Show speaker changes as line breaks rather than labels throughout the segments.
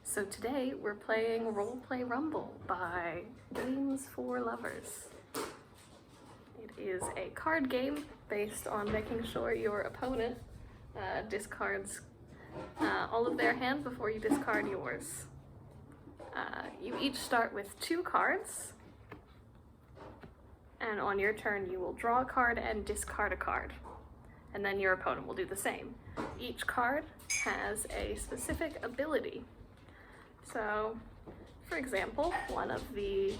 So today we're playing Roleplay Rumble by Games for Lovers. It is a card game based on making sure your opponent discards all of their hand before you discard yours. You each start with 2 cards, and on your turn you will draw a card and discard a card. And then your opponent will do the same. Each card has a specific ability. So, for example, one of the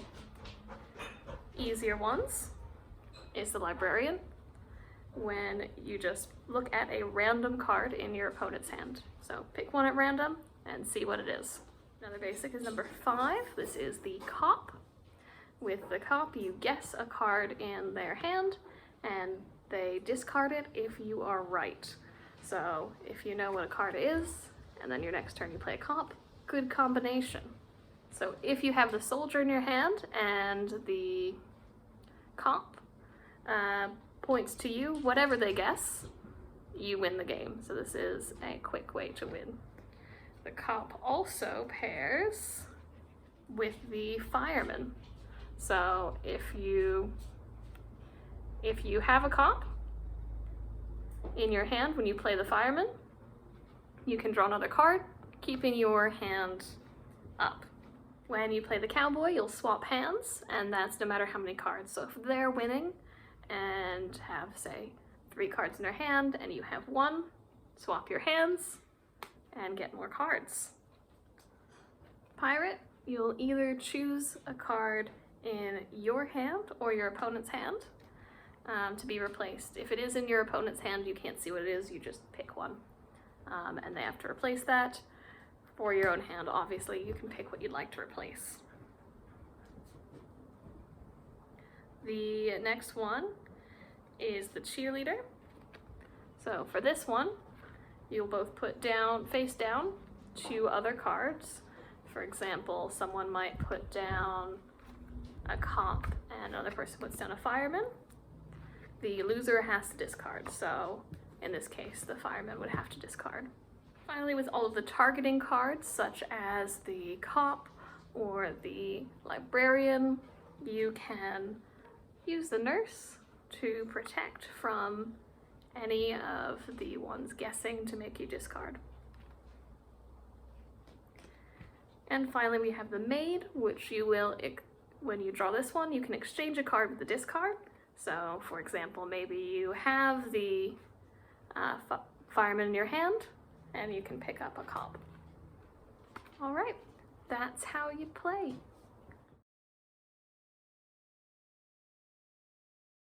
easier ones is the Librarian, when you just look at a random card in your opponent's hand. So pick one at random and see what it is. Another basic is number 5. This is the Cop. With the Cop, you guess a card in their hand and they discard it if you are right. So if you know what a card is, and then your next turn you play a Cop, good combination. So if you have the Soldier in your hand and the Cop points to you, whatever they guess, you win the game. So this is a quick way to win. The Cop also pairs with the Fireman. So if you have a Cop in your hand when you play the Fireman, you can draw another card, keeping your hand up. When you play the Cowboy, you'll swap hands, and that's no matter how many cards. So if they're winning and have, say, 3 cards in their hand and you have 1, swap your hands and get more cards. Pirate, you'll either choose a card in your hand or your opponent's hand to be replaced. If it is in your opponent's hand, you can't see what it is, you just pick one. And they have to replace that. For your own hand, obviously, you can pick what you'd like to replace. The next one is the Cheerleader. So for this one, you'll both put down, face down, 2 other cards. For example, someone might put down a Cop and another person puts down a Fireman. The loser has to discard, so in this case, the Fireman would have to discard. Finally, with all of the targeting cards, such as the Cop or the Librarian, you can use the Nurse to protect from any of the ones guessing to make you discard. And finally, we have the Maid, which you will, when you draw this one, you can exchange a card with the discard. So, for example, maybe you have the Fireman in your hand, and you can pick up a Cop. All right, that's how you play.